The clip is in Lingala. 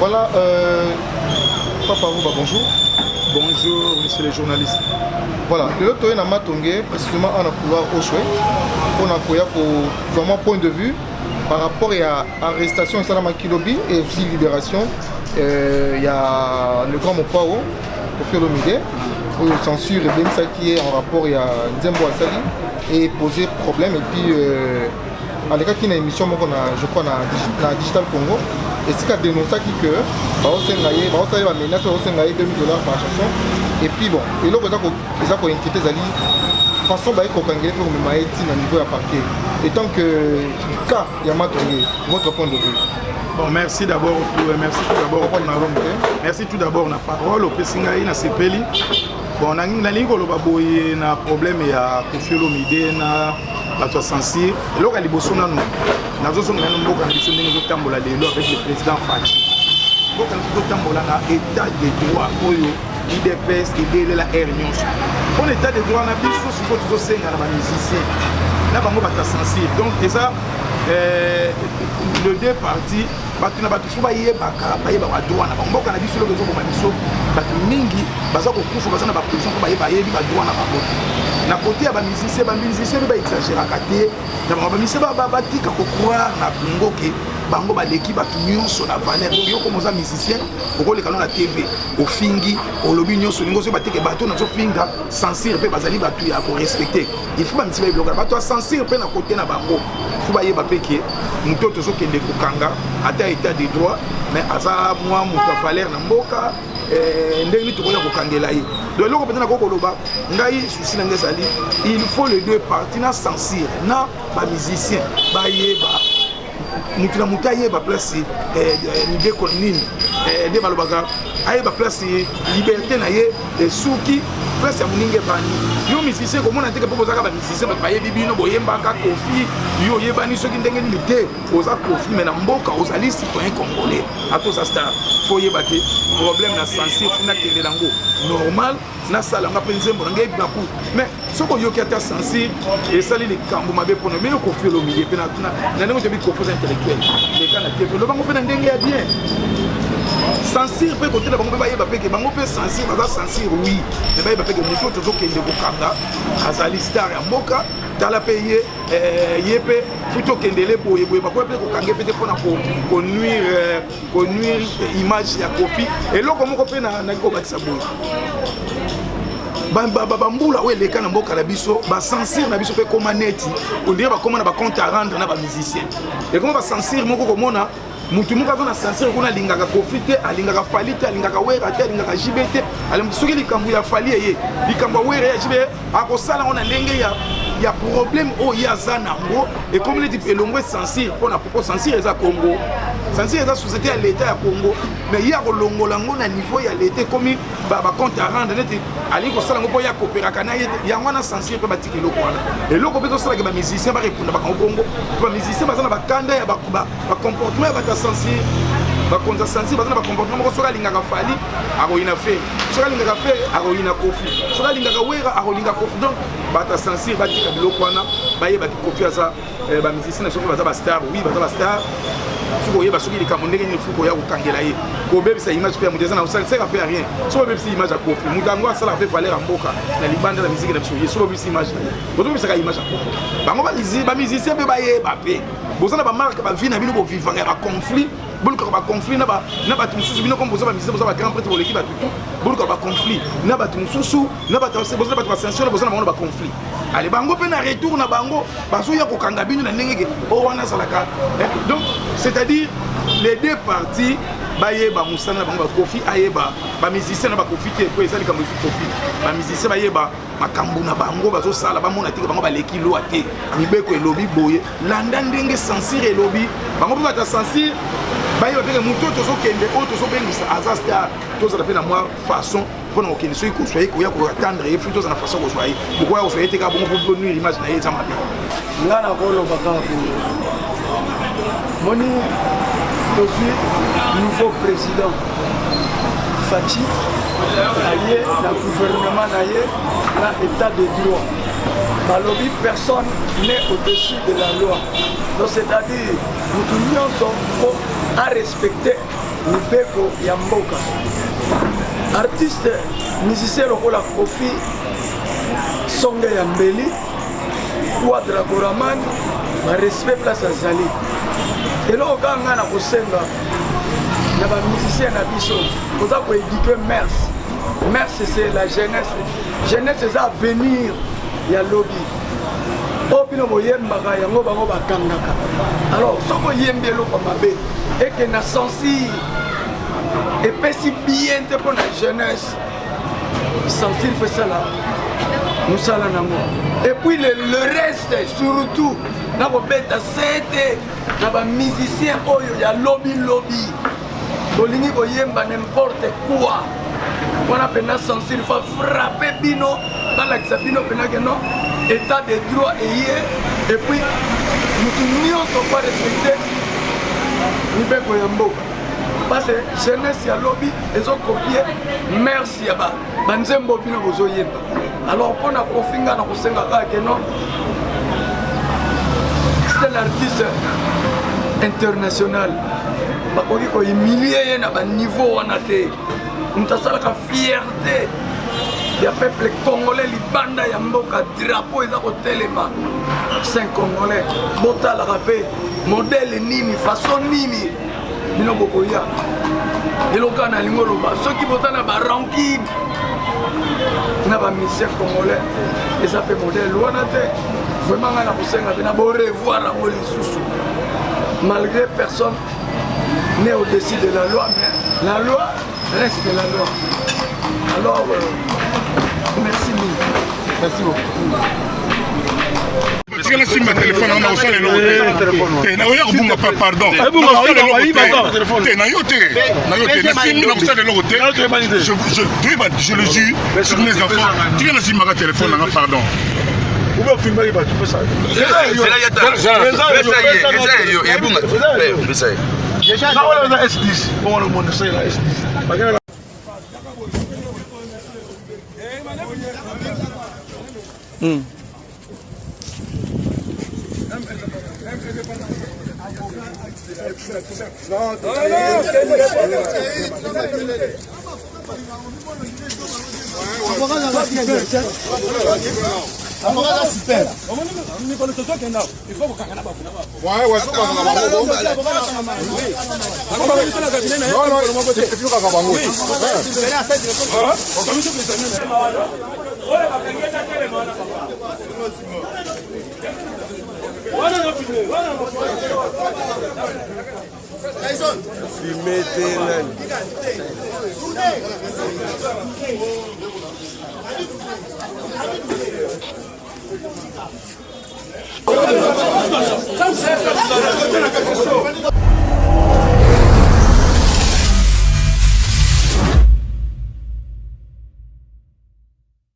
Voilà, Papa Rouba, bonjour. Bonjour, monsieur les journalistes. Voilà, le lot est matongé, précisément en pouvoir au choix. On a vraiment point de vue par rapport à l'arrestation de Salama Kilobi et aussi libération. Il y a le grand Mopao, pour faire le midi, pour censure et bien ça qui est en rapport à Nzembo Asali et poser problème. Et puis, en tout cas, il y a une émission, je crois, dans Digital Congo. Et c'est qu'à dénoncer que $2 000 par chanson. Et puis bon, et là, ils ont inquiété Zali façon de pour me mettre au niveau à parquet. Et tant que le cas Yamatongé, votre point de vue. Bon, merci d'abord merci tout d'abord la parole au Pessingaï na Sepeli. Bon, na boye na problème ya Kofiolo Mide na bato sensible. Et là, il y a nazo zonga na mboka na biso ndenge zotambola lelo avec le président Fati. Mboka na zotambola na état de droit oyo IDPS et la R nyonso. On état de droit na biso siko tozosenga na ba musiciens. Na bango bata sensible. Donc déjà le deux parties bato na bato fuba yebaka bayeba ba droit na mboka na biso lokezo ko biso bato mingi baza ko kufa baza na ba position ko bayeba yebi ba droit na bango. Na côté ya ba musiciens ba exagérer kate na ba musiciens ba tika ko croire na Congo ke bango ba leki bato nyonso na valeur yo comme ça musicien ko le kanona na TV au fingi au lobby nyonso lingo so bateke bato na so finga censure pe bazali bato ya ko respecter il faut ba mitiba bloquer bato censure pe na côté na bango faut ba yeba pe ke muto to so kende ko kanga ata état de droit mais aza moi muto valeur na mboka ndenge nito koya ko kangela ye donc loko peut-être na ko loba ngai souci na ngezali il faut les deux parties na censure na ba musicien ba yeba mutu na mutu ayeba place ndeko nini nde balobaka ayeba place liberté na ye suki place ya moninge bani yo musicien komona teke mpo bozaka bamusicien bato bayebi bino boyembaka kofi yo oyebani soki ndenge nini te oza kofi me na mboka ozali citoyen congolais ata oza star fo oyeba te problème na censure funa kende nango normal nasalanga mpe nzembo nanga yebi baku mais soki oyoki ata censure esali likambo mabe mpona mene kofi olomilie mpe na ndenge otoyebi confiance intellectuelle leka na te lobango mpe na ndenge ya bien censure pe côté na bango pe bayeba pe ke bango pe censure baza censure oui mais bayeba pe ke moto tozokende kokanga azali star ya mboka tala pe ye pe futo kendele boye boye bakoya pe kokange pe te mpona konuire image ya kofi eloko moko pe na kobakisa boye bambula oyo eleka na mboka na biso bacensure na biso mpe koma neti ondire bakoma na bacompte à rendre na bamusicien ekoma bacensure moko komona mutu moko aza na censure kuna alingaka kofi te alingaka fali te alingaka wera te alingaka jibe te soki likambo ya fali eye likambo ya wera ya jibe akosala ngo na ndenge ya problème oyo ye aza nango ekomi neti elongo censure mpona poko censure eza Congo censure eza société ya l'état ya Congo mais ye akolongola ngo na niveau ya l'état ekomi bacompte à rendre neti alingi kosala ngo mpo ye akopéraka na ye te yango wana censure mpe batika eloko wana eloko mpe tosalaka bamusicien barepunda bakango bongo bamusicien baza na bakanda ya bacomportement ya bata censure bakonza sensible baza na bacomportement moko soki alingaka fali akoyina fere soki alingaka fere akoyina kofi soki alingaka wera akolinga kofi donc bata sensible batika biloko wana bayebaki kofi aza bamusicien na soki baza bastar oui baza bastar fuko oyeba soki likambo ndenge nini fuko oya kokangela ye kobebisa image mpe ya moto eza na osalisaka mpe ya rien soki obebisa image ya kofi moto yango asalaka mpe valeur ya mboka na libanda na miziki na biso ye soki obebisa image na ye bozobebisaka image ya kofi bango bamusicien mpe bayeba mpe boza na bamarke bavi na bino bovivanga ya baconflit bolukaka baconflit na bato mosusu bino comme boza bamusicien boza bagrand prêtre boleki batutu bolukaka baconflit na bato mosusu na bato basensio boza na bango na baconflit ale bango mpe na retour na bango bazoya kokanga bino na ndenge ke o wana azalaka donc c'est-à-dire les deux parties bayeba mosala na bango bakofi ayeba bamusicien na bakofi te po eza likambo esu kofi bamusicien bayeba makambo na bango bazosala bamona teke bango baleki loa te mibeko elobi boye landa ndenge censure elobi bango mpe bata censure bayeba peke moto tozokende oyo tozobengisa aza star tozala mpe na mwa façon mpona kokende soki kozwa ye koya koatendre ye fui tozala na façon kozwa ye bokoya kozwa ye te kaka bongo mpo nuire image na ye eza mabe nga na koloba kaka moni tozwi nouveau président Fati aye na gouvernement na ye na état de droit balobi personne n'est au-dessus de la loi donc c'est-à-dire mutu nyonso faut à respecter mibeko ya mboka artiste musicien lokola Kofi Songe ya Mbeli Quadra Goraman respect place azali eloko kaka ngai na kosenga na bamusicien na biso koza koéduke mers c'est la jeunesse eza avenir ya lobi oyo bino boyembaka yango bango bakangaka alors soki oyembi eloko mabe eke na sensi epesi bien te mpo na jeunesse sentir fesala mosala nango et puis le reste surtout na kobeta sete na bamusicien oyo ya lobi tolingi koyemba n'importe quoi wana mpena censure fa frappe bino balakisa bino mpena ke non état de droit eye et puis mutu nyonso kwa respecte mibeko ya mboka parce que jeunesse ya lobi ezokopie merci ya banzembo bino bozoyemba alors mpona kofinga na kosenga kaka ke non c'est un artiste international bakoki kohumilie ye na baniveau wana te moto asalaka fierté ya peuple congolais libanda ya mboka drapeau eza kotelema saint congolais botalaka mpe modele nini façon nini bino bokoya eloka na lingo loba soki botala barankine na bamisien congolais eza mpe modele wana te vraiment ngai na kosenga mpe na borevoir yango lisusu malgré personne n'est au-dessus de la loi, mais la loi reste la loi. Alors, merci mille. Merci beaucoup. Tika si ma téléphone on a aussi les lots. Et na yo bunga pas pardon. Na yo te. Na si na aussi les lots. Je le jure sur mes enfants. Tika si ma téléphone on a pardon. Où va filmer bah tu fais ça. C'est là S10. On le monde c'est la S10. Filmer